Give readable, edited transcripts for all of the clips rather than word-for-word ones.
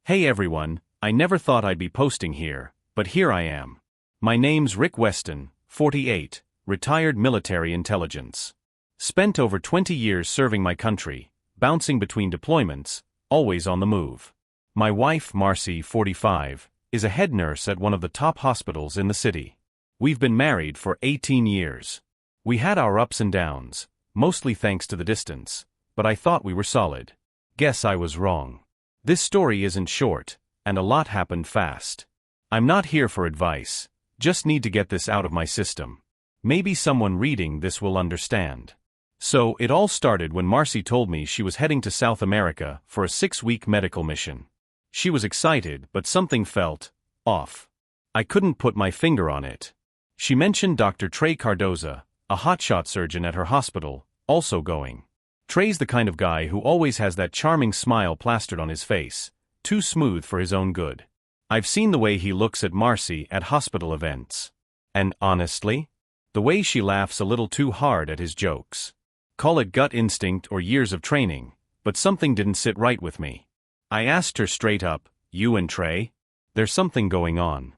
Hey everyone, I never thought I'd be posting here, but here I am. My name's Rick Weston, 48, retired military intelligence. Spent over 20 years serving my country, bouncing between deployments, always on the move. My wife, Marcy, 45, is a head nurse at one of the top hospitals in the city. We've been married for 18 years. We had our ups and downs, mostly thanks to the distance, but I thought we were solid. Guess I was wrong. This story isn't short, and a lot happened fast. I'm not here for advice, just need to get this out of my system. Maybe someone reading this will understand. So, it all started when Marcy told me she was heading to South America for a 6-week medical mission. She was excited, but something felt off. I couldn't put my finger on it. She mentioned Dr. Trey Cardoza, a hotshot surgeon at her hospital, also going. Trey's the kind of guy who always has that charming smile plastered on his face, too smooth for his own good. I've seen the way he looks at Marcy at hospital events. And honestly, the way she laughs a little too hard at his jokes. Call it gut instinct or years of training, but something didn't sit right with me. I asked her straight up, "You and Trey? There's something going on."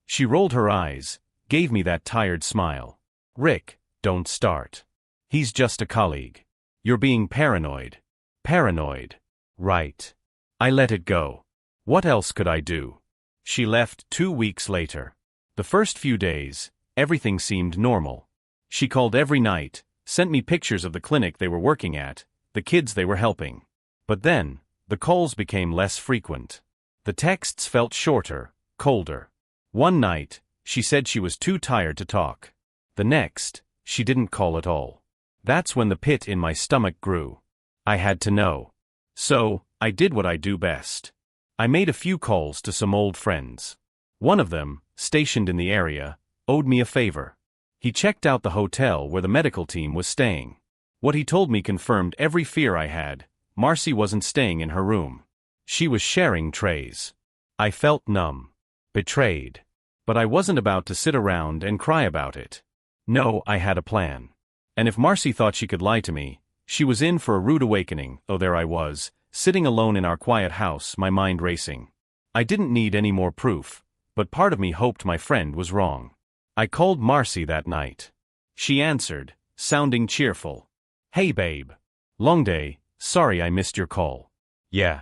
She rolled her eyes, gave me that tired smile. "Rick, don't start. He's just a colleague. You're being paranoid." Paranoid. Right. I let it go. What else could I do? She left 2 weeks later. The first few days, everything seemed normal. She called every night, sent me pictures of the clinic they were working at, the kids they were helping. But then, the calls became less frequent. The texts felt shorter, colder. One night, she said she was too tired to talk. The next, she didn't call at all. That's when the pit in my stomach grew. I had to know. So, I did what I do best. I made a few calls to some old friends. One of them, stationed in the area, owed me a favor. He checked out the hotel where the medical team was staying. What he told me confirmed every fear I had. Marcy wasn't staying in her room. She was sharing Trey's. I felt numb. Betrayed. But I wasn't about to sit around and cry about it. No, I had a plan. And if Marcy thought she could lie to me, she was in for a rude awakening. Oh, there I was, sitting alone in our quiet house, my mind racing. I didn't need any more proof, but part of me hoped my friend was wrong. I called Marcy that night. She answered, sounding cheerful. "Hey babe. Long day, sorry I missed your call." "Yeah?"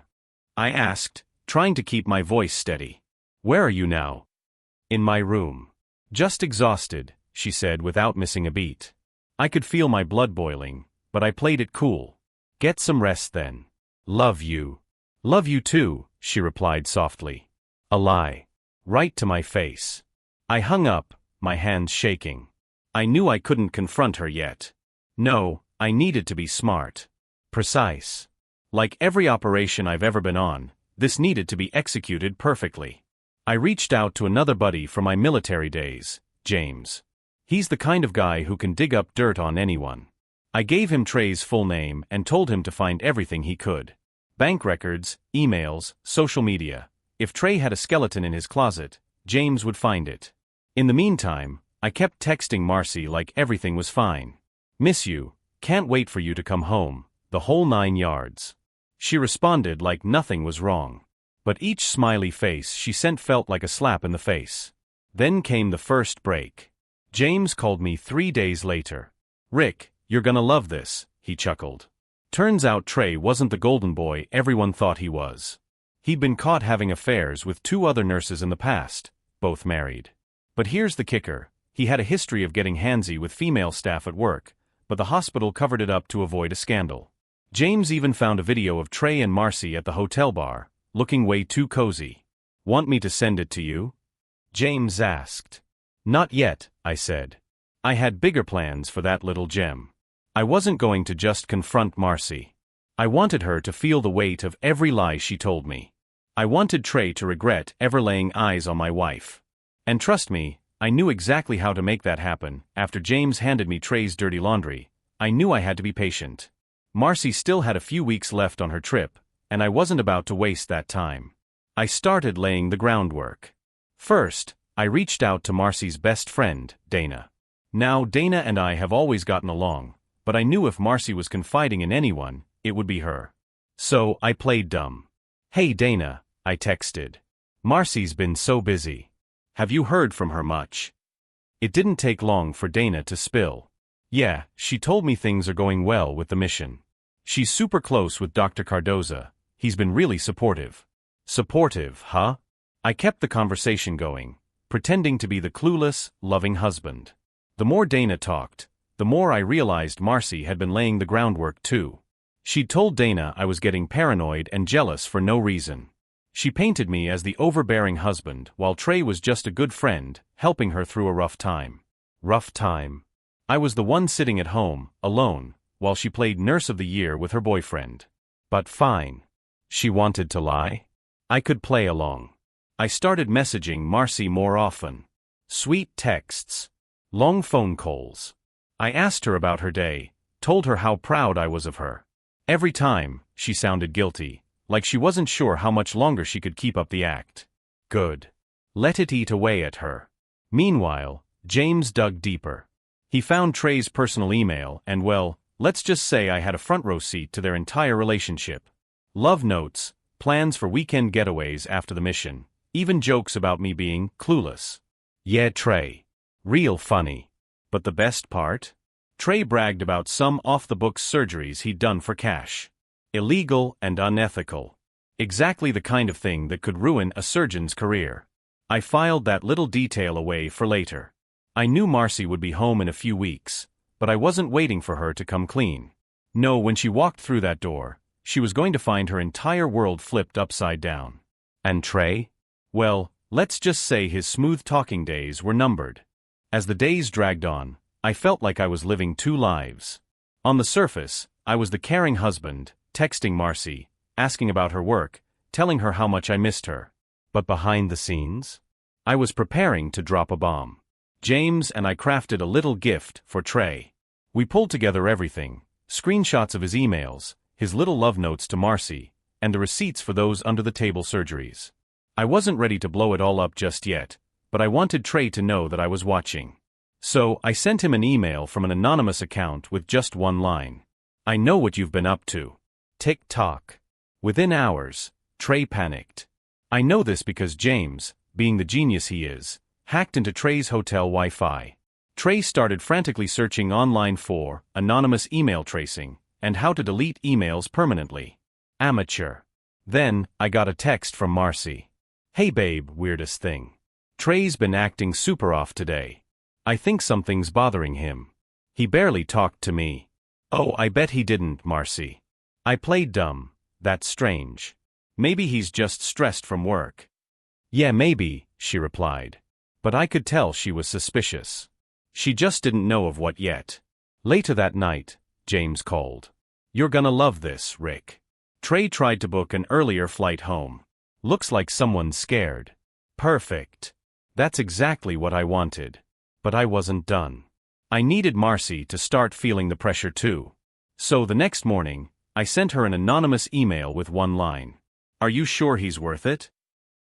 I asked, trying to keep my voice steady. "Where are you now?" "In my room. Just exhausted," she said without missing a beat. I could feel my blood boiling, but I played it cool. "Get some rest then. Love you." "Love you too," she replied softly. A lie. Right to my face. I hung up, my hands shaking. I knew I couldn't confront her yet. No, I needed to be smart. Precise. Like every operation I've ever been on, this needed to be executed perfectly. I reached out to another buddy from my military days, James. He's the kind of guy who can dig up dirt on anyone. I gave him Trey's full name and told him to find everything he could. Bank records, emails, social media. If Trey had a skeleton in his closet, James would find it. In the meantime, I kept texting Marcy like everything was fine. "Miss you, can't wait for you to come home," the whole 9 yards. She responded like nothing was wrong. But each smiley face she sent felt like a slap in the face. Then came the first break. James called me 3 days later. "Rick, you're gonna love this," he chuckled. Turns out Trey wasn't the golden boy everyone thought he was. He'd been caught having affairs with 2 other nurses in the past, both married. But here's the kicker, he had a history of getting handsy with female staff at work, but the hospital covered it up to avoid a scandal. James even found a video of Trey and Marcy at the hotel bar, looking way too cozy. "Want me to send it to you?" James asked. "Not yet," I said. I had bigger plans for that little gem. I wasn't going to just confront Marcy. I wanted her to feel the weight of every lie she told me. I wanted Trey to regret ever laying eyes on my wife. And trust me, I knew exactly how to make that happen. After James handed me Trey's dirty laundry, I knew I had to be patient. Marcy still had a few weeks left on her trip, and I wasn't about to waste that time. I started laying the groundwork. First, I reached out to Marcy's best friend, Dana. Now, Dana and I have always gotten along, but I knew if Marcy was confiding in anyone, it would be her. So, I played dumb. "Hey Dana, I texted. Marcy's been so busy. Have you heard from her much? It didn't take long for Dana to spill. Yeah, she told me things are going well with the mission. She's super close with Dr. Cardoza. He's been really supportive. Supportive, huh? I kept the conversation going, pretending to be the clueless, loving husband. The more Dana talked, the more I realized Marcy had been laying the groundwork too. She'd told Dana I was getting paranoid and jealous for no reason. She painted me as the overbearing husband, while Trey was just a good friend, helping her through a rough time. Rough time. I was the one sitting at home, alone, while she played Nurse of the Year with her boyfriend. But fine. She wanted to lie? I could play along. I started messaging Marcy more often. Sweet texts. Long phone calls. I asked her about her day, told her how proud I was of her. Every time, she sounded guilty, like she wasn't sure how much longer she could keep up the act. Good. Let it eat away at her. Meanwhile, James dug deeper. He found Trey's personal email and, well, let's just say I had a front row seat to their entire relationship. Love notes, plans for weekend getaways after the mission, even jokes about me being clueless. Yeah, Trey. Real funny. But the best part? Trey bragged about some off-the-books surgeries he'd done for cash. Illegal and unethical. Exactly the kind of thing that could ruin a surgeon's career. I filed that little detail away for later. I knew Marcy would be home in a few weeks, but I wasn't waiting for her to come clean. No, when she walked through that door, she was going to find her entire world flipped upside down. And Trey? Well, let's just say his smooth-talking days were numbered. As the days dragged on, I felt like I was living two lives. On the surface, I was the caring husband, texting Marcy, asking about her work, telling her how much I missed her. But behind the scenes, I was preparing to drop a bomb. James and I crafted a little gift for Trey. We pulled together everything, screenshots of his emails, his little love notes to Marcy, and the receipts for those under-the-table surgeries. I wasn't ready to blow it all up just yet, but I wanted Trey to know that I was watching. So, I sent him an email from an anonymous account with just one line. I know what you've been up to. Tick-tock. Within hours, Trey panicked. I know this because James, being the genius he is, hacked into Trey's hotel Wi-Fi. Trey started frantically searching online for anonymous email tracing and how to delete emails permanently. Amateur. Then, I got a text from Marcy. Hey babe, weirdest thing. Trey's been acting super off today. I think something's bothering him. He barely talked to me. Oh, I bet he didn't, Marcy. I played dumb. That's strange. Maybe he's just stressed from work. Yeah, maybe, she replied. But I could tell she was suspicious. She just didn't know of what yet. Later that night, James called. You're gonna love this, Rick. Trey tried to book an earlier flight home. Looks like someone's scared. Perfect. That's exactly what I wanted. But I wasn't done. I needed Marcy to start feeling the pressure too. So the next morning, I sent her an anonymous email with one line. Are you sure he's worth it?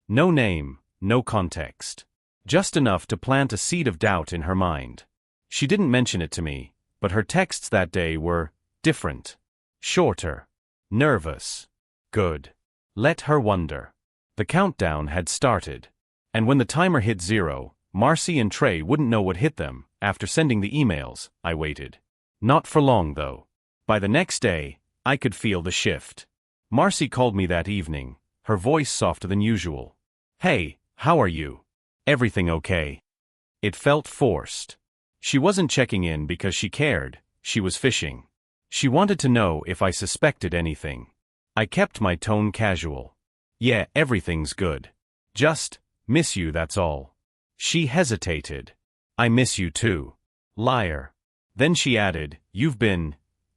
No name, no context. Just enough to plant a seed of doubt in her mind. She didn't mention it to me, but her texts that day were different. Shorter. Nervous. Good. Let her wonder. The countdown had started. And when the timer hit 0, Marcy and Trey wouldn't know what hit them. After sending the emails, I waited. Not for long, though. By the next day, I could feel the shift. Marcy called me that evening, her voice softer than usual. Hey, how are you? Everything okay? It felt forced. She wasn't checking in because she cared, she was fishing. She wanted to know if I suspected anything. I kept my tone casual. Yeah, everything's good. Just, miss you, that's all. She hesitated. I miss you too. Liar. Then she added, you've been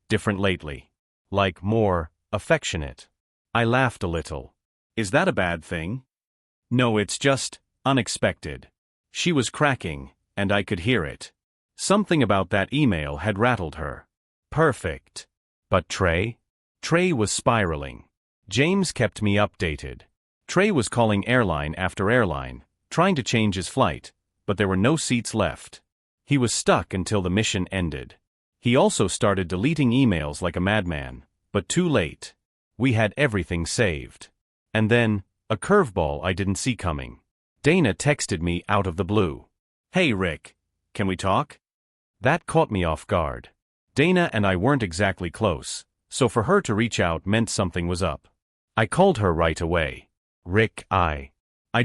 different lately. Like more affectionate. I laughed a little. Is that a bad thing? No, it's just unexpected. She was cracking, and I could hear it. Something about that email had rattled her. Perfect. But Trey? Trey was spiraling. James kept me updated. Trey was calling airline after airline, trying to change his flight, but there were no seats left. He was stuck until the mission ended. He also started deleting emails like a madman, but too late. We had everything saved. And then, A curveball I didn't see coming. Dana texted me out of the blue. "Hey Rick, can we talk?" That caught me off guard. Dana and I weren't exactly close, so for her to reach out meant something was up. I called her right away. "Rick, I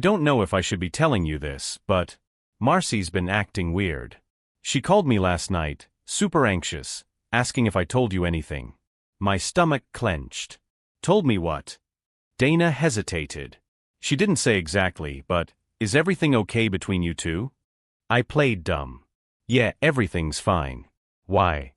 don't know if I should be telling you this, but Marcy's been acting weird. She called me last night, super anxious, asking if I told you anything." My stomach clenched. "Told me what?" Dana hesitated. She didn't say exactly, but, "Is everything okay between you two?" I played dumb. "Yeah, everything's fine." "Why?"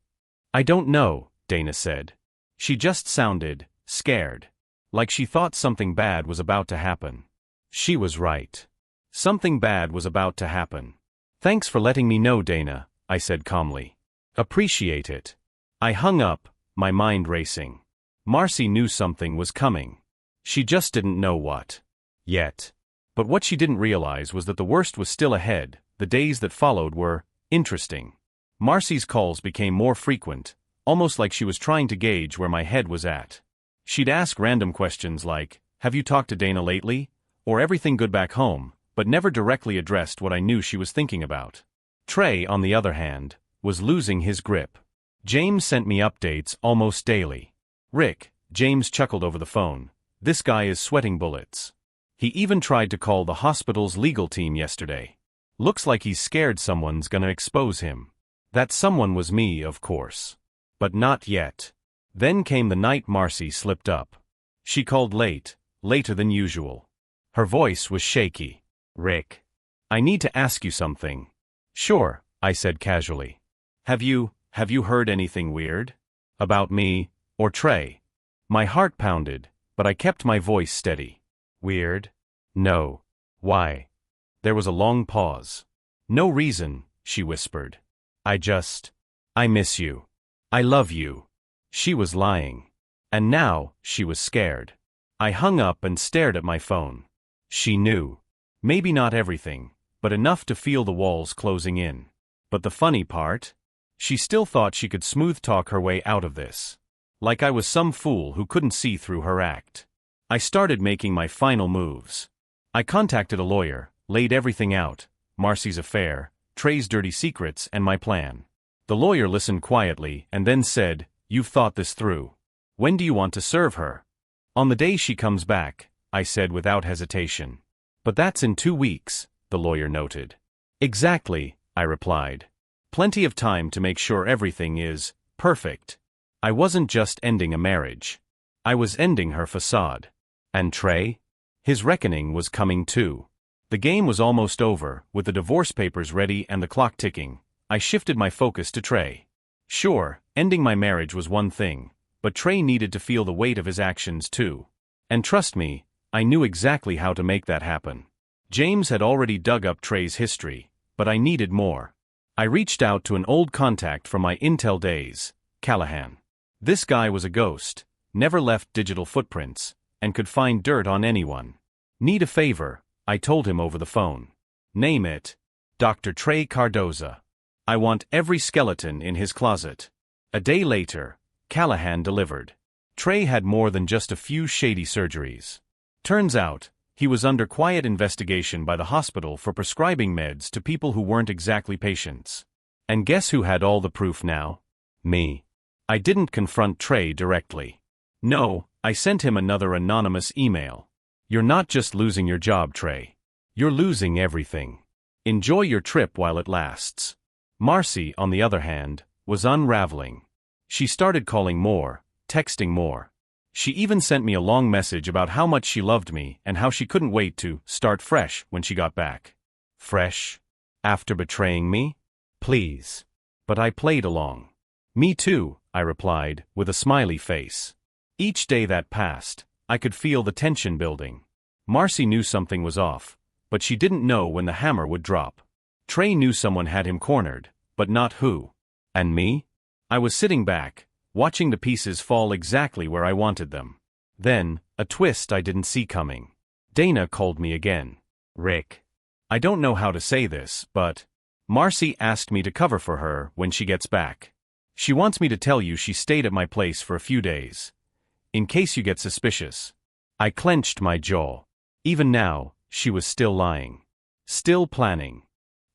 "I don't know," Dana said. She just sounded scared. Like she thought something bad was about to happen. She was right. Something bad was about to happen. "Thanks for letting me know, Dana," I said calmly. "Appreciate it." I hung up, my mind racing. Marcy knew something was coming. She just didn't know what. Yet. But what she didn't realize was that the worst was still ahead. The days that followed were interesting. Marcy's calls became more frequent, almost like she was trying to gauge where my head was at. She'd ask random questions like, "Have you talked to Dana lately?" or "Everything good back home?" but never directly addressed what I knew she was thinking about. Trey, on the other hand, was losing his grip. James sent me updates almost daily. "Rick," James chuckled over the phone, "this guy is sweating bullets. He even tried to call the hospital's legal team yesterday. Looks like he's scared someone's gonna expose him." That someone was me, of course. But not yet. Then came the night Marcy slipped up. She called late, later than usual. Her voice was shaky. "Rick, I need to ask you something." "Sure," I said casually. Have you heard anything weird? About me, or Trey?" My heart pounded, but I kept my voice steady. "Weird? No. Why?" There was a long pause. "No reason," she whispered. I miss you. I love you." She was lying. And now, she was scared. I hung up and stared at my phone. She knew. Maybe not everything, but enough to feel the walls closing in. But the funny part? She still thought she could smooth talk her way out of this. Like I was some fool who couldn't see through her act. I started making my final moves. I contacted a lawyer, laid everything out, Marcy's affair, Trey's dirty secrets, and my plan. The lawyer listened quietly and then said, "You've thought this through. When do you want to serve her?" "On the day she comes back," I said without hesitation. "But that's in 2 weeks," the lawyer noted. "Exactly," I replied. "Plenty of time to make sure everything is perfect." I wasn't just ending a marriage. I was ending her facade. And Trey? His reckoning was coming too. The game was almost over, with the divorce papers ready and the clock ticking. I shifted my focus to Trey. Sure, ending my marriage was one thing, but Trey needed to feel the weight of his actions too. And trust me, I knew exactly how to make that happen. James had already dug up Trey's history, but I needed more. I reached out to an old contact from my Intel days, Callahan. This guy was a ghost, never left digital footprints, and could find dirt on anyone. "Need a favor," I told him over the phone. "Name it. Dr. Trey Cardoza. I want every skeleton in his closet." A day later, Callahan delivered. Trey had more than just a few shady surgeries. Turns out, he was under quiet investigation by the hospital for prescribing meds to people who weren't exactly patients. And guess who had all the proof now? Me. I didn't confront Trey directly. No, I sent him another anonymous email. "You're not just losing your job, Trey. You're losing everything. Enjoy your trip while it lasts." Marcy, on the other hand, was unraveling. She started calling more, texting more. She even sent me a long message about how much she loved me and how she couldn't wait to start fresh when she got back. Fresh? After betraying me? Please. But I played along. "Me too," I replied, with a smiley face. Each day that passed, I could feel the tension building. Marcy knew something was off, but she didn't know when the hammer would drop. Trey knew someone had him cornered, but not who. And me? I was sitting back, watching the pieces fall exactly where I wanted them. Then, a twist I didn't see coming. Dana called me again. "Rick. I don't know how to say this, but Marcy asked me to cover for her when she gets back. She wants me to tell you she stayed at my place for a few days. In case you get suspicious." I clenched my jaw. Even now, she was still lying. Still planning.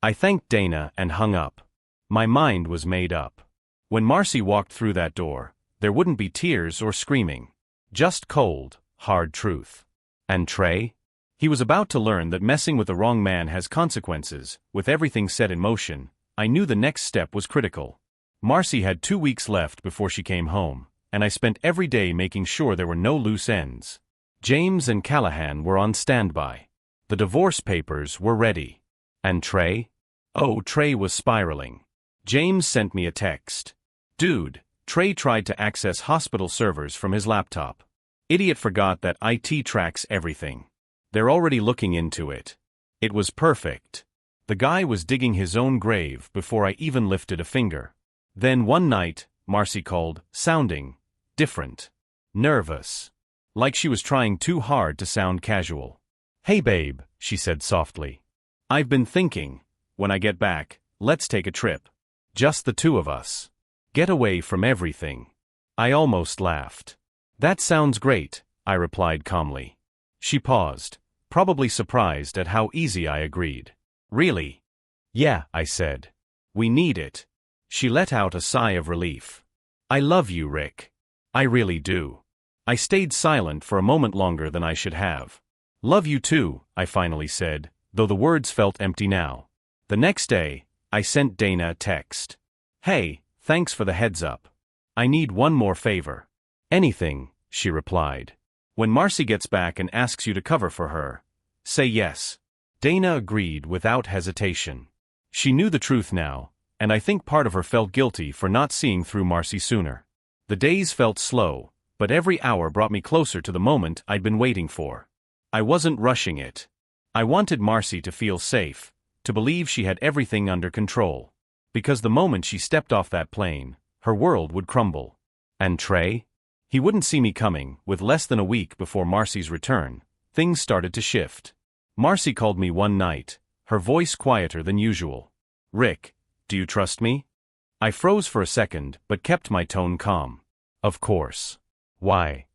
I thanked Dana and hung up. My mind was made up. When Marcy walked through that door, there wouldn't be tears or screaming. Just cold, hard truth. And Trey? He was about to learn that messing with the wrong man has consequences. With everything set in motion, I knew the next step was critical. Marcy had 2 weeks left before she came home, and I spent every day making sure there were no loose ends. James and Callahan were on standby. The divorce papers were ready. And Trey? Oh, Trey was spiraling. James sent me a text. Dude, Trey tried to access hospital servers from his laptop. Idiot forgot that IT tracks everything. They're already looking into it. It was perfect. The guy was digging his own grave before I even lifted a finger. Then one night, Marcy called, sounding different. Nervous. Like she was trying too hard to sound casual. Hey babe, she said softly. I've been thinking, when I get back, let's take a trip. Just the two of us. Get away from everything. I almost laughed. That sounds great, I replied calmly. She paused, probably surprised at how easy I agreed. Really? Yeah, I said. We need it. She let out a sigh of relief. I love you, Rick. I really do. I stayed silent for a moment longer than I should have. Love you too, I finally said, though the words felt empty now. The next day, I sent Dana a text. Hey, thanks for the heads up. I need one more favor. Anything, she replied. When Marcy gets back and asks you to cover for her, say yes. Dana agreed without hesitation. She knew the truth now, and I think part of her felt guilty for not seeing through Marcy sooner. The days felt slow, but every hour brought me closer to the moment I'd been waiting for. I wasn't rushing it. I wanted Marcy to feel safe, to believe she had everything under control. Because the moment she stepped off that plane, her world would crumble. And Trey? He wouldn't see me coming. With less than a week before Marcy's return, things started to shift. Marcy called me one night, her voice quieter than usual. Rick, do you trust me? I froze for a second, but kept my tone calm. Of course. Why?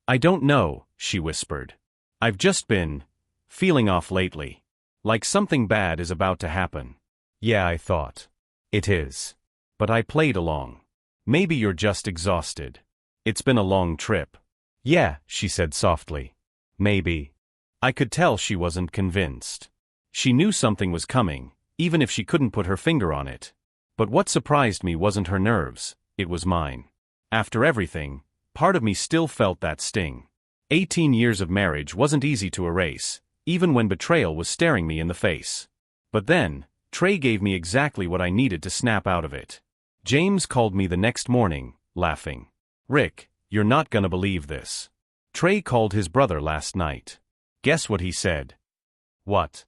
I don't know, she whispered. I've just been feeling off lately. Like something bad is about to happen. Yeah, I thought. It is. But I played along. Maybe you're just exhausted. It's been a long trip. Yeah, she said softly. Maybe. I could tell she wasn't convinced. She knew something was coming, even if she couldn't put her finger on it. But what surprised me wasn't her nerves, it was mine. After everything, part of me still felt that sting. 18 years of marriage wasn't easy to erase, even when betrayal was staring me in the face. But then, Trey gave me exactly what I needed to snap out of it. James called me the next morning, laughing. Rick, you're not gonna believe this. Trey called his brother last night. Guess what he said? What?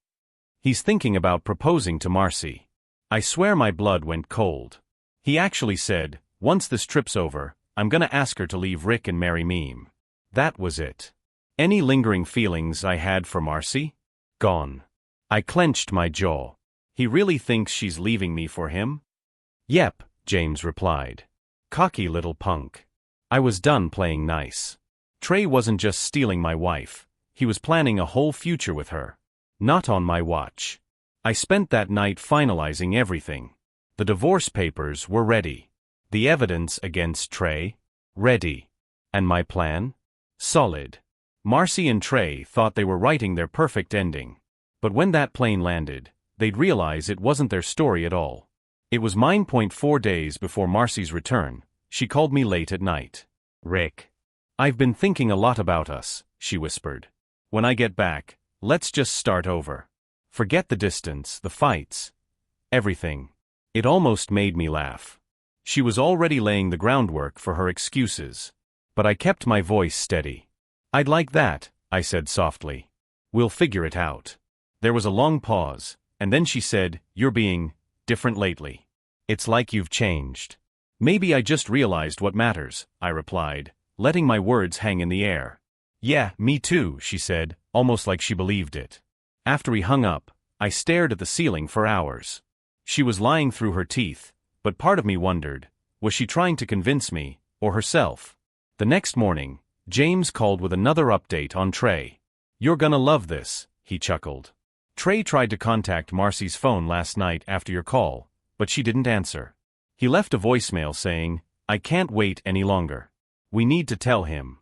He's thinking about proposing to Marcy. I swear my blood went cold. He actually said, once this trip's over, I'm gonna ask her to leave Rick and marry me. That was it. Any lingering feelings I had for Marcy? Gone. I clenched my jaw. He really thinks she's leaving me for him? Yep, James replied. Cocky little punk. I was done playing nice. Trey wasn't just stealing my wife, he was planning a whole future with her. Not on my watch. I spent that night finalizing everything. The divorce papers were ready. The evidence against Trey? Ready. And my plan? Solid. Marcy and Trey thought they were writing their perfect ending. But when that plane landed, they'd realize it wasn't their story at all. It was mine. 4 days before Marcy's return, she called me late at night. Rick. I've been thinking a lot about us, she whispered. When I get back, let's just start over. Forget the distance, the fights. Everything. It almost made me laugh. She was already laying the groundwork for her excuses. But I kept my voice steady. I'd like that, I said softly. We'll figure it out. There was a long pause, and then she said, You're being different lately. It's like you've changed. Maybe I just realized what matters, I replied, letting my words hang in the air. Yeah, me too, she said, almost like she believed it. After he hung up, I stared at the ceiling for hours. She was lying through her teeth, but part of me wondered, was she trying to convince me, or herself? The next morning, James called with another update on Trey. "You're gonna love this," he chuckled. "Trey tried to contact Marcy's phone last night after your call, but she didn't answer. He left a voicemail saying, 'I can't wait any longer. We need to tell him.'"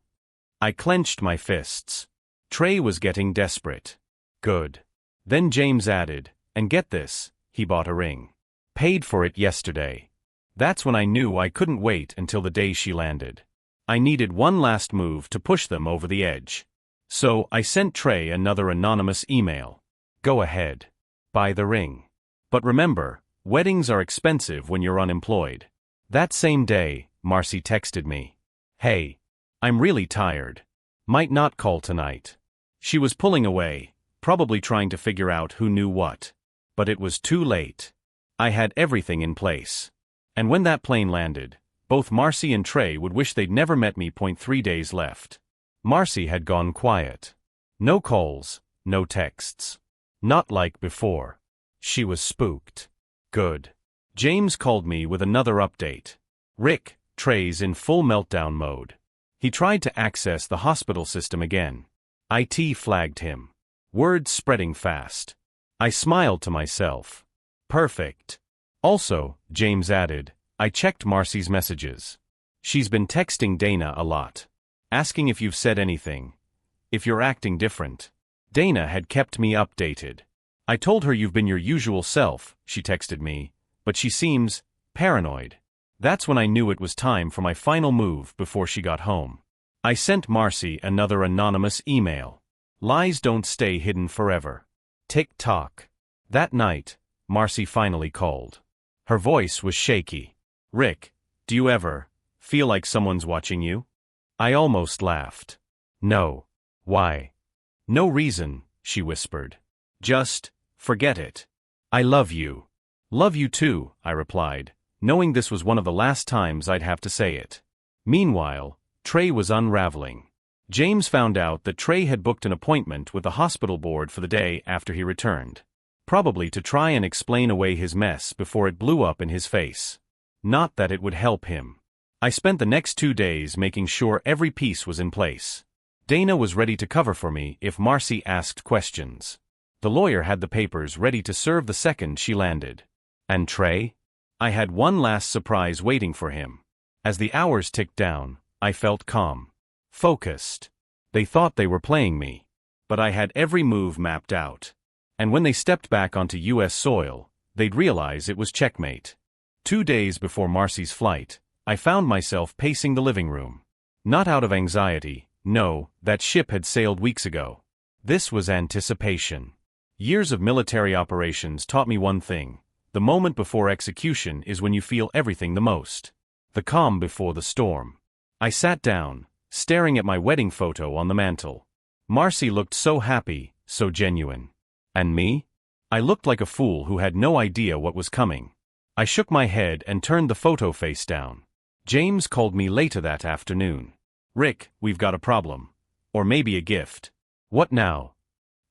I clenched my fists. Trey was getting desperate. Good. Then James added, "And get this, he bought a ring. Paid for it yesterday." That's when I knew I couldn't wait until the day she landed. I needed one last move to push them over the edge. So I sent Trey another anonymous email. "Go ahead. Buy the ring. But remember, weddings are expensive when you're unemployed." That same day, Marcy texted me. "Hey, I'm really tired. Might not call tonight." She was pulling away, probably trying to figure out who knew what. But it was too late. I had everything in place. And when that plane landed, both Marcy and Trey would wish they'd never met me. 3 days left. Marcy had gone quiet. No calls, no texts. Not like before. She was spooked. Good. James called me with another update. "Rick, Trey's in full meltdown mode. He tried to access the hospital system again. IT flagged him." Words spreading fast. I smiled to myself. Perfect. Also, James added, "I checked Marcy's messages. She's been texting Dana a lot. Asking if you've said anything. If you're acting different." Dana had kept me updated. "I told her you've been your usual self," she texted me, "but she seems paranoid." That's when I knew it was time for my final move before she got home. I sent Marcy another anonymous email. "Lies don't stay hidden forever. Tick-tock." That night, Marcy finally called. Her voice was shaky. "Rick, do you ever feel like someone's watching you?" I almost laughed. "No. Why?" "No reason," she whispered. "Just forget it. I love you." "Love you too," I replied, knowing this was one of the last times I'd have to say it. Meanwhile, Trey was unraveling. James found out that Trey had booked an appointment with the hospital board for the day after he returned. Probably to try and explain away his mess before it blew up in his face. Not that it would help him. I spent the next 2 days making sure every piece was in place. Dana was ready to cover for me if Marcy asked questions. The lawyer had the papers ready to serve the second she landed. And Trey? I had one last surprise waiting for him. As the hours ticked down, I felt calm. Focused. They thought they were playing me. But I had every move mapped out. And when they stepped back onto US soil, they'd realize it was checkmate. 2 days before Marcy's flight, I found myself pacing the living room. Not out of anxiety, no, that ship had sailed weeks ago. This was anticipation. Years of military operations taught me one thing: the moment before execution is when you feel everything the most. The calm before the storm. I sat down, staring at my wedding photo on the mantel. Marcy looked so happy, so genuine. And me? I looked like a fool who had no idea what was coming. I shook my head and turned the photo face down. James called me later that afternoon. "Rick, we've got a problem. Or maybe a gift." "What now?"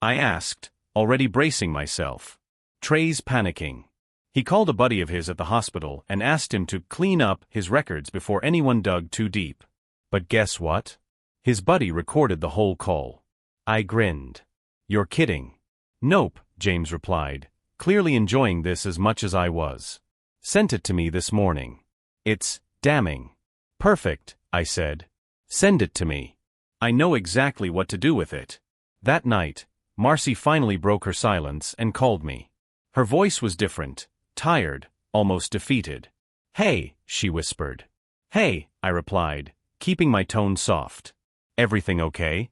I asked, already bracing myself. "Trey's panicking. He called a buddy of his at the hospital and asked him to clean up his records before anyone dug too deep. But guess what? His buddy recorded the whole call." I grinned. "You're kidding." "Nope," James replied, clearly enjoying this as much as I was. "Sent it to me this morning. It's damning." "Perfect," I said. "Send it to me. I know exactly what to do with it." That night, Marcy finally broke her silence and called me. Her voice was different, tired, almost defeated. "Hey," she whispered. "Hey," I replied, keeping my tone soft. "Everything okay?"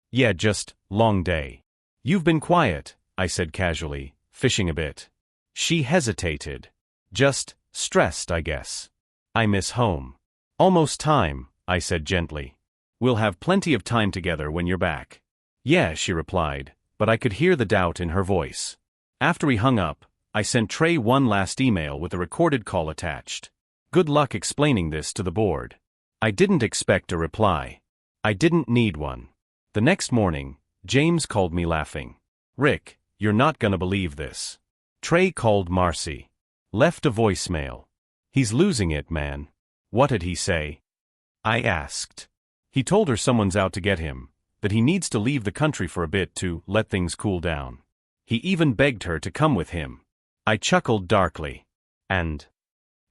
"Yeah, just long day." "You've been quiet," I said casually, fishing a bit. She hesitated. "Just stressed, I guess. I miss home." "Almost time," I said gently. "We'll have plenty of time together when you're back." "Yeah," she replied, but I could hear the doubt in her voice. After he hung up, I sent Trey one last email with a recorded call attached. Good luck explaining this to the board. I didn't expect a reply. I didn't need one. The next morning, James called me laughing. "Rick, you're not gonna believe this. Trey called Marcy. Left a voicemail. He's losing it, man." "What did he say?" I asked. "He told her someone's out to get him, that he needs to leave the country for a bit to let things cool down. He even begged her to come with him. I chuckled darkly. And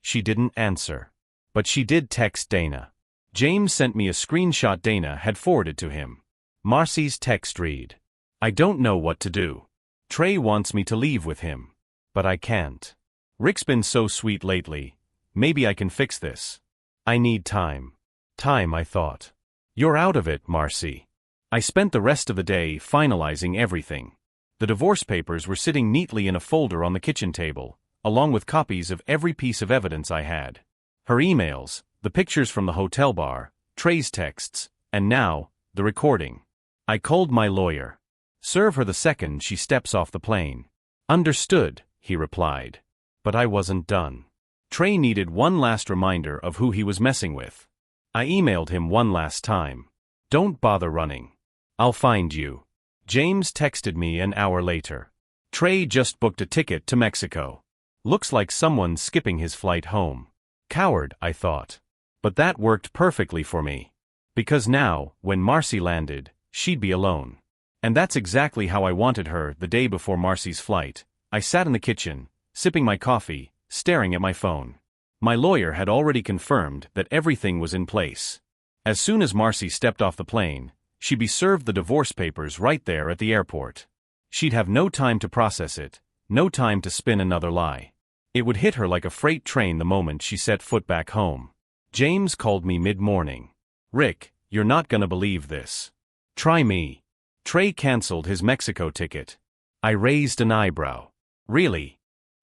she didn't answer. But she did text Dana. James sent me a screenshot Dana had forwarded to him. Marcy's text read, "I don't know what to do. Trey wants me to leave with him. But I can't. Rick's been so sweet lately. Maybe I can fix this. I need time." Time, I thought. You're out of it, Marcy. I spent the rest of the day finalizing everything. The divorce papers were sitting neatly in a folder on the kitchen table, along with copies of every piece of evidence I had. Her emails, the pictures from the hotel bar, Trey's texts, and now, the recording. I called my lawyer. Serve her the second she steps off the plane. Understood, he replied. But I wasn't done. Trey needed one last reminder of who he was messing with. I emailed him one last time. "Don't bother running. I'll find you." James texted me an hour later. "Trey just booked a ticket to Mexico. Looks like someone's skipping his flight home." Coward, I thought. But that worked perfectly for me. Because now, when Marcy landed, she'd be alone. And that's exactly how I wanted her the day before Marcy's flight. I sat in the kitchen, sipping my coffee, staring at my phone. My lawyer had already confirmed that everything was in place. As soon as Marcy stepped off the plane, she'd be served the divorce papers right there at the airport. She'd have no time to process it, no time to spin another lie. It would hit her like a freight train the moment she set foot back home. James called me mid-morning. "Rick, you're not gonna believe this. Try me. Trey canceled his Mexico ticket." I raised an eyebrow. "Really?"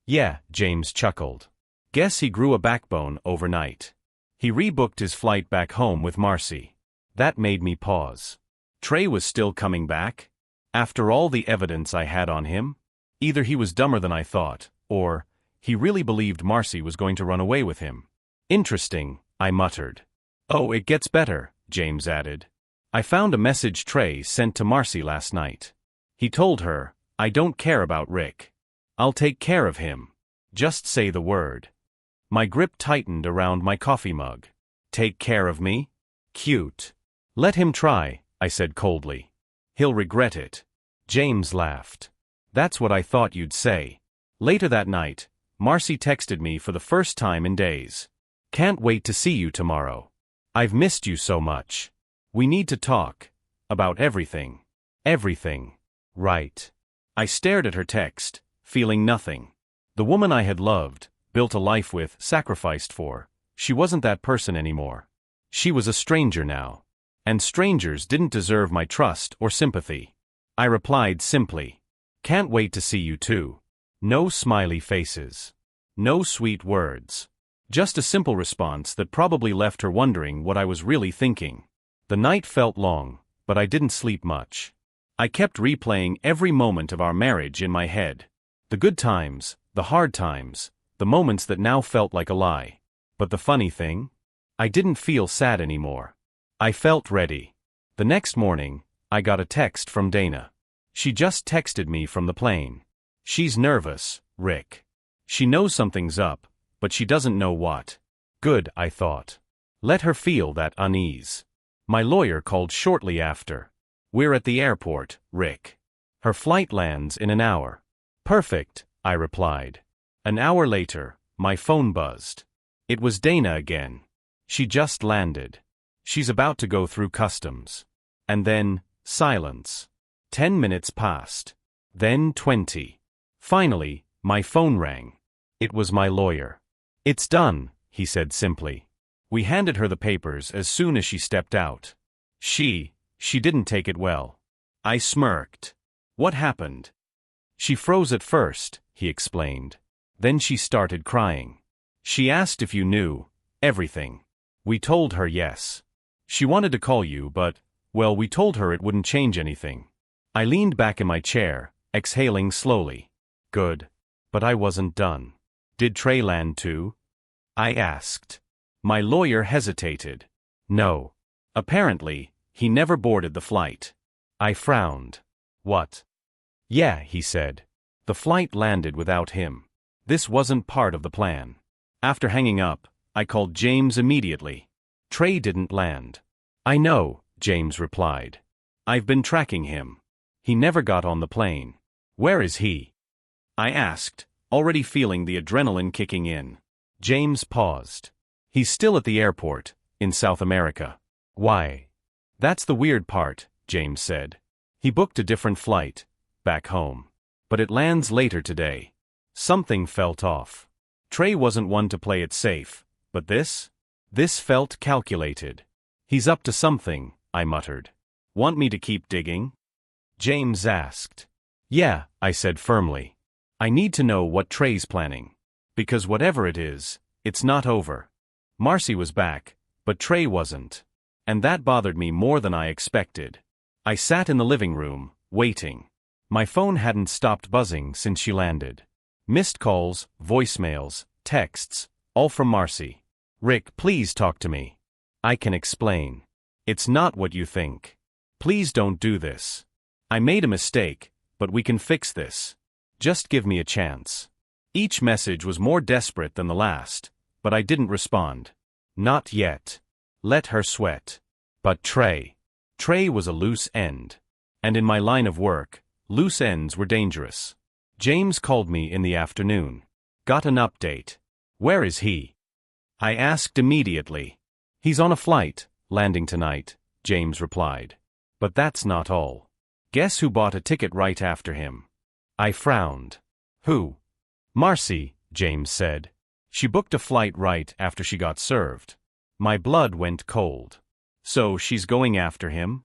"Yeah," James chuckled. "Guess he grew a backbone overnight. He rebooked his flight back home with Marcy." That made me pause. Trey was still coming back? After all the evidence I had on him? Either he was dumber than I thought, or he really believed Marcy was going to run away with him. "Interesting," I muttered. "Oh, it gets better," James added. "I found a message Trey sent to Marcy last night. He told her, 'I don't care about Rick. I'll take care of him. Just say the word.'" My grip tightened around my coffee mug. "Take care of me? Cute." "Let him try," I said coldly. "He'll regret it." James laughed. "That's what I thought you'd say." Later that night, Marcy texted me for the first time in days. "Can't wait to see you tomorrow. I've missed you so much. We need to talk. About everything." Everything. Right. I stared at her text, feeling nothing. The woman I had loved, built a life with, sacrificed for, she wasn't that person anymore. She was a stranger now. And strangers didn't deserve my trust or sympathy. I replied simply, "Can't wait to see you too." No smiley faces. No sweet words. Just a simple response that probably left her wondering what I was really thinking. The night felt long, but I didn't sleep much. I kept replaying every moment of our marriage in my head. The good times, the hard times, the moments that now felt like a lie. But the funny thing? I didn't feel sad anymore. I felt ready. The next morning, I got a text from Dana. She just texted me from the plane. "She's nervous, Rick. She knows something's up, but she doesn't know what." Good, I thought. Let her feel that unease. My lawyer called shortly after. "We're at the airport, Rick. Her flight lands in an hour." "Perfect," I replied. An hour later, my phone buzzed. It was Dana again. She just landed. She's about to go through customs. And then, silence. 10 minutes passed. Then 20. Finally, my phone rang. It was my lawyer. "It's done," he said simply. "We handed her the papers as soon as she stepped out. She didn't take it well." I smirked. "What happened?" "She froze at first," he explained. "Then she started crying. She asked if you knew everything. We told her yes. She wanted to call you, but, well, we told her it wouldn't change anything." I leaned back in my chair, exhaling slowly. Good. But I wasn't done. "Did Trey land too?" I asked. My lawyer hesitated. "No. Apparently, he never boarded the flight." I frowned. "What?" "Yeah," he said. "The flight landed without him. This wasn't part of the plan." After hanging up, I called James immediately. "Trey didn't land." "I know," James replied. I've been tracking him. He never got on the plane. Where is he? I asked, already feeling the adrenaline kicking in. James paused. He's still at the airport, in South America. Why? That's the weird part, James said. He booked a different flight, back home. But it lands later today. Something felt off. Trey wasn't one to play it safe, but this felt calculated. He's up to something, I muttered. Want me to keep digging? James asked. Yeah, I said firmly. I need to know what Trey's planning. Because whatever it is, it's not over. Marcy was back, but Trey wasn't. And that bothered me more than I expected. I sat in the living room, waiting. My phone hadn't stopped buzzing since she landed. Missed calls, voicemails, texts, all from Marcy. Rick, please talk to me. I can explain. It's not what you think. Please don't do this. I made a mistake, but we can fix this. Just give me a chance. Each message was more desperate than the last, but I didn't respond. Not yet. Let her sweat. But Trey was a loose end. And in my line of work, loose ends were dangerous. James called me in the afternoon. Got an update. Where is he? I asked immediately. He's on a flight, landing tonight, James replied. But that's not all. Guess who bought a ticket right after him? I frowned. Who? Marcy, James said. She booked a flight right after she got served. My blood went cold. So she's going after him?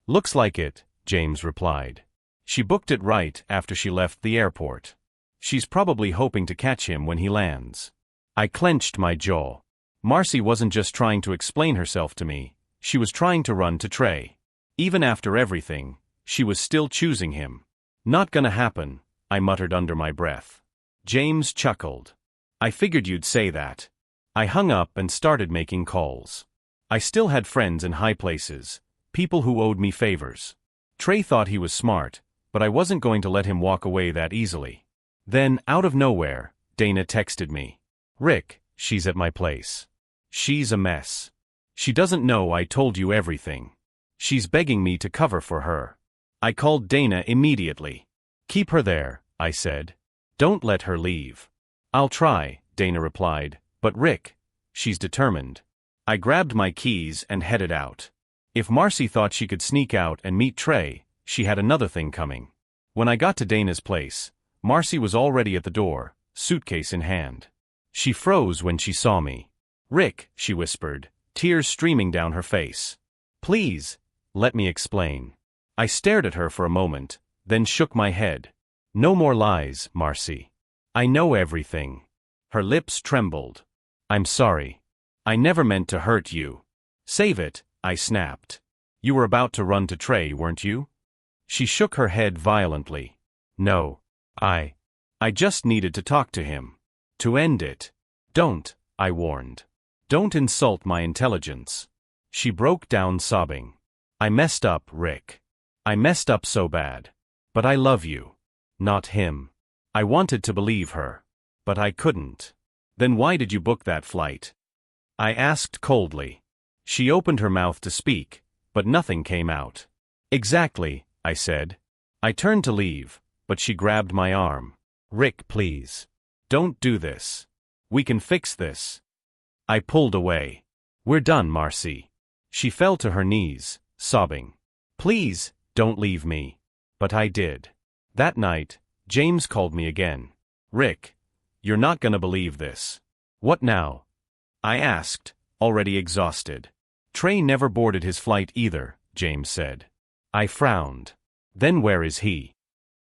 Looks like it, James replied. She booked it right after she left the airport. She's probably hoping to catch him when he lands. I clenched my jaw. Marcy wasn't just trying to explain herself to me, she was trying to run to Trey. Even after everything, she was still choosing him. Not gonna happen, I muttered under my breath. James chuckled. I figured you'd say that. I hung up and started making calls. I still had friends in high places, people who owed me favors. Trey thought he was smart, but I wasn't going to let him walk away that easily. Then, out of nowhere, Dana texted me. Rick, she's at my place. She's a mess. She doesn't know I told you everything. She's begging me to cover for her. I called Dana immediately. Keep her there, I said. Don't let her leave. I'll try, Dana replied, but Rick, she's determined. I grabbed my keys and headed out. If Marcy thought she could sneak out and meet Trey, she had another thing coming. When I got to Dana's place, Marcy was already at the door, suitcase in hand. She froze when she saw me. Rick, she whispered, tears streaming down her face. Please, let me explain. I stared at her for a moment, then shook my head. No more lies, Marcy. I know everything. Her lips trembled. I'm sorry. I never meant to hurt you. Save it, I snapped. You were about to run to Trey, weren't you? She shook her head violently. No. I just needed to talk to him. To end it. Don't, I warned. Don't insult my intelligence. She broke down sobbing. I messed up, Rick. I messed up so bad. But I love you. Not him. I wanted to believe her. But I couldn't. Then why did you book that flight? I asked coldly. She opened her mouth to speak, but nothing came out. Exactly, I said. I turned to leave, but she grabbed my arm. Rick, please. Don't do this. We can fix this. I pulled away. We're done, Marcy. She fell to her knees, sobbing. Please, don't leave me. But I did. That night, James called me again. Rick, you're not gonna believe this. What now? I asked, already exhausted. Trey never boarded his flight either, James said. I frowned. Then where is he?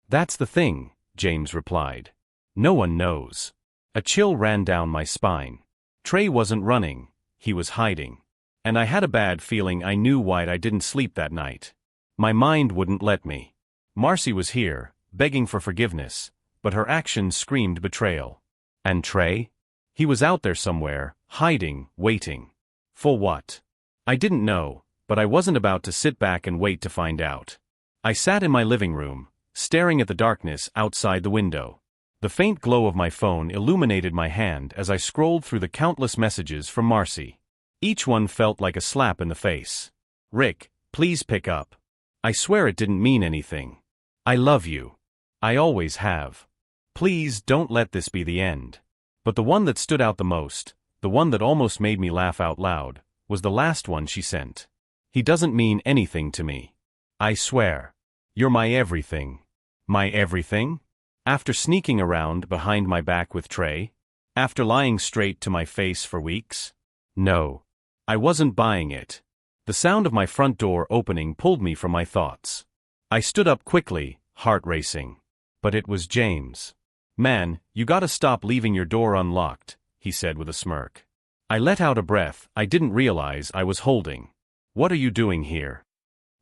That's the thing, James replied. No one knows. A chill ran down my spine. Trey wasn't running, he was hiding. And I had a bad feeling I knew why I didn't sleep that night. My mind wouldn't let me. Marcy was here, begging for forgiveness, but her actions screamed betrayal. And Trey? He was out there somewhere, hiding, waiting. For what? I didn't know, but I wasn't about to sit back and wait to find out. I sat in my living room, staring at the darkness outside the window. The faint glow of my phone illuminated my hand as I scrolled through the countless messages from Marcy. Each one felt like a slap in the face. Rick, please pick up. I swear it didn't mean anything. I love you. I always have. Please don't let this be the end. But the one that stood out the most, the one that almost made me laugh out loud, was the last one she sent. He doesn't mean anything to me. I swear. You're my everything. My everything? After sneaking around behind my back with Trey? After lying straight to my face for weeks? No. I wasn't buying it. The sound of my front door opening pulled me from my thoughts. I stood up quickly, heart racing. But it was James. Man, you gotta stop leaving your door unlocked, he said with a smirk. I let out a breath I didn't realize I was holding. What are you doing here?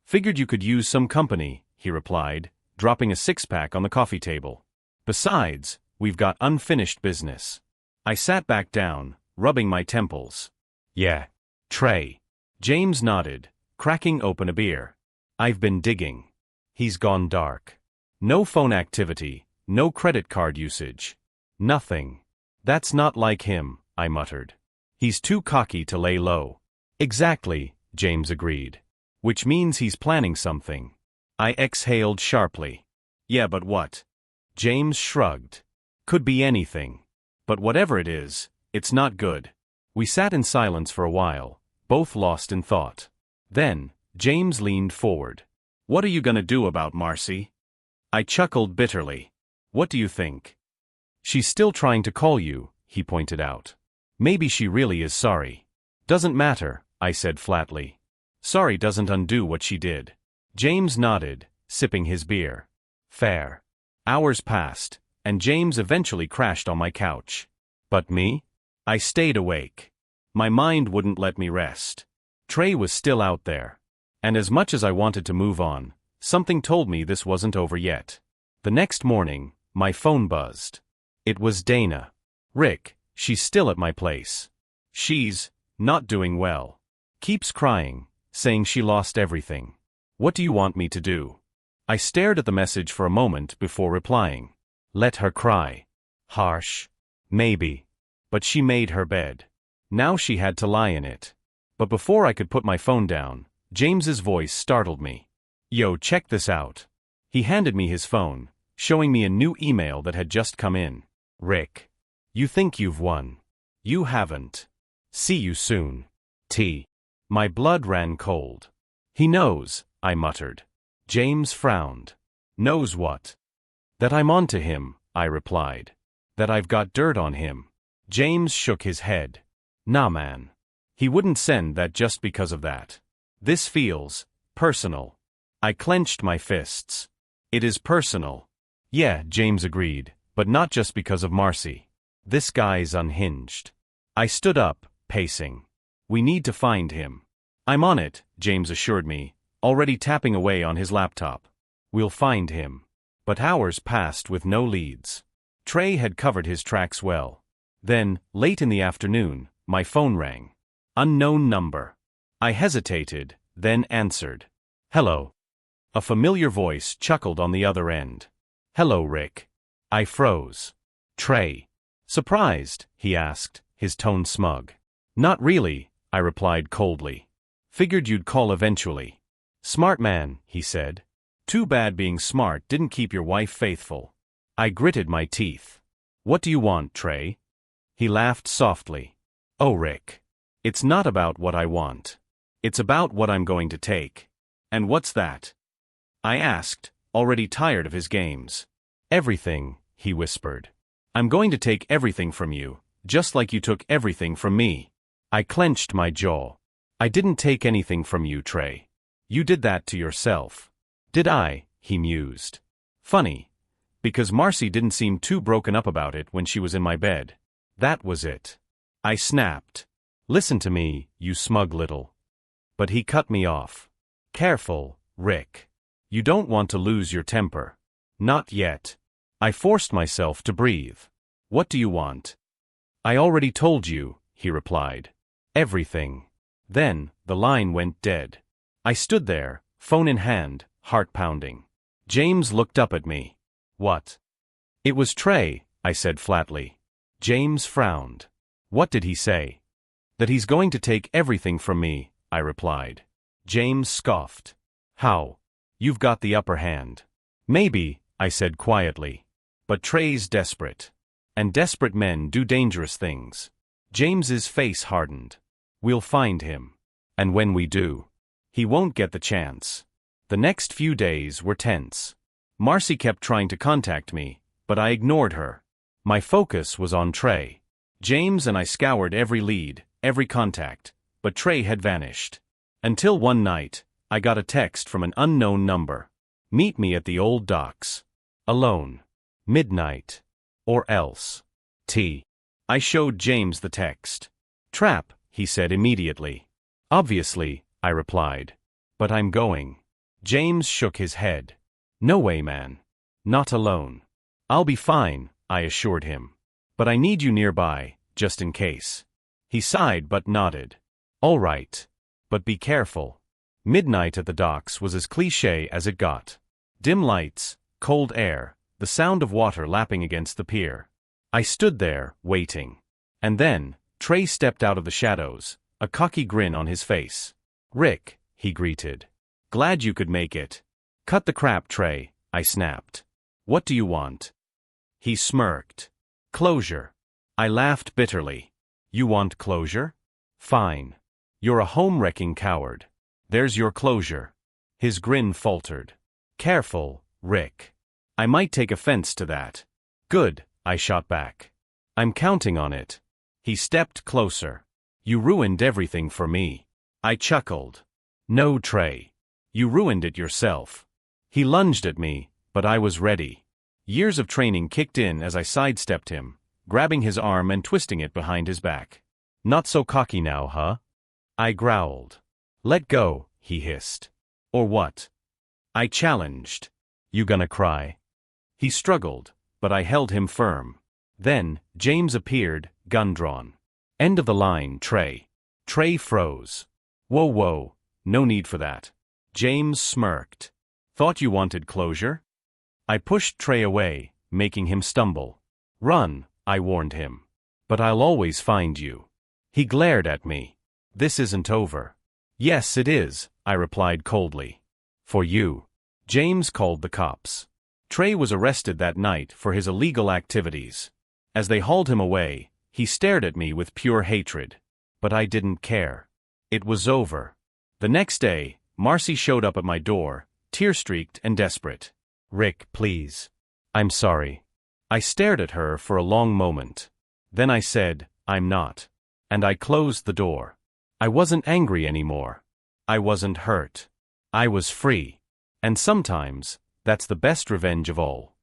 Figured you could use some company, he replied, dropping a six-pack on the coffee table. Besides, we've got unfinished business. I sat back down, rubbing my temples. Yeah. Trey. James nodded, cracking open a beer. I've been digging. He's gone dark. No phone activity, no credit card usage. Nothing. That's not like him, I muttered. He's too cocky to lay low. Exactly, James agreed. Which means he's planning something. I exhaled sharply. Yeah, but what? James shrugged. Could be anything. But whatever it is, it's not good. We sat in silence for a while, both lost in thought. Then, James leaned forward. What are you gonna do about Marcy? I chuckled bitterly. What do you think? She's still trying to call you, he pointed out. Maybe she really is sorry. Doesn't matter, I said flatly. Sorry doesn't undo what she did. James nodded, sipping his beer. Fair. Hours passed, and James eventually crashed on my couch. But me? I stayed awake. My mind wouldn't let me rest. Trey was still out there. And as much as I wanted to move on, something told me this wasn't over yet. The next morning, my phone buzzed. It was Dana. Rick, she's still at my place. She's not doing well. Keeps crying, saying she lost everything. What do you want me to do? I stared at the message for a moment before replying. Let her cry. Harsh. Maybe. But she made her bed. Now she had to lie in it. But before I could put my phone down, James's voice startled me. Yo, check this out. He handed me his phone, showing me a new email that had just come in. Rick. You think you've won. You haven't. See you soon. T. My blood ran cold. He knows, I muttered. James frowned. Knows what? That I'm onto him, I replied. That I've got dirt on him. James shook his head. Nah, man. He wouldn't send that just because of that. This feels personal. I clenched my fists. It is personal. Yeah, James agreed, but not just because of Marcy. This guy's unhinged. I stood up, pacing. We need to find him. I'm on it, James assured me, already tapping away on his laptop. We'll find him. But hours passed with no leads. Trey had covered his tracks well. Then, late in the afternoon, my phone rang. Unknown number. I hesitated, then answered. Hello. A familiar voice chuckled on the other end. Hello, Rick. I froze. Trey. Surprised, he asked, his tone smug. Not really, I replied coldly. Figured you'd call eventually. Smart man, he said. Too bad being smart didn't keep your wife faithful. I gritted my teeth. What do you want, Trey? He laughed softly. Oh, Rick. It's not about what I want. It's about what I'm going to take. And what's that? I asked, already tired of his games. Everything, he whispered. I'm going to take everything from you, just like you took everything from me. I clenched my jaw. I didn't take anything from you, Trey. You did that to yourself. Did I? He mused. Funny. Because Marcy didn't seem too broken up about it when she was in my bed. That was it. I snapped. Listen to me, you smug little. But he cut me off. Careful, Rick. You don't want to lose your temper. Not yet. I forced myself to breathe. What do you want? I already told you, he replied. Everything. Then, the line went dead. I stood there, phone in hand, heart pounding. James looked up at me. What? It was Trey, I said flatly. James frowned. What did he say? That he's going to take everything from me, I replied. James scoffed. How? You've got the upper hand. Maybe, I said quietly. But Trey's desperate. And desperate men do dangerous things. James's face hardened. We'll find him. And when we do, he won't get the chance. The next few days were tense. Marcy kept trying to contact me, but I ignored her. My focus was on Trey. James and I scoured every lead, every contact, but Trey had vanished. Until one night, I got a text from an unknown number. Meet me at the old docks. Alone. Midnight. Or else. I showed James the text. Trap, he said immediately. Obviously, I replied. But I'm going. James shook his head. No way, man. Not alone. I'll be fine, I assured him. But I need you nearby, just in case. He sighed but nodded. All right. But be careful. Midnight at the docks was as cliché as it got. Dim lights, cold air, the sound of water lapping against the pier. I stood there, waiting. And then, Trey stepped out of the shadows, a cocky grin on his face. Rick, he greeted. Glad you could make it. Cut the crap, Trey, I snapped. What do you want? He smirked. Closure. I laughed bitterly. You want closure? Fine. You're a home-wrecking coward. There's your closure. His grin faltered. Careful, Rick. I might take offense to that. Good, I shot back. I'm counting on it. He stepped closer. You ruined everything for me. I chuckled. No, Trey. You ruined it yourself. He lunged at me, but I was ready. Years of training kicked in as I sidestepped him, grabbing his arm and twisting it behind his back. Not so cocky now, huh? I growled. Let go, he hissed. Or what? I challenged. You gonna cry? He struggled, but I held him firm. Then, James appeared, gun drawn. End of the line, Trey. Trey froze. Whoa, no need for that. James smirked. Thought you wanted closure? I pushed Trey away, making him stumble. Run, I warned him. But I'll always find you. He glared at me. This isn't over. Yes, it is, I replied coldly. For you. James called the cops. Trey was arrested that night for his illegal activities. As they hauled him away, he stared at me with pure hatred. But I didn't care. It was over. The next day, Marcy showed up at my door, tear-streaked and desperate. Rick, please. I'm sorry. I stared at her for a long moment. Then I said, I'm not. And I closed the door. I wasn't angry anymore. I wasn't hurt. I was free. And sometimes, that's the best revenge of all.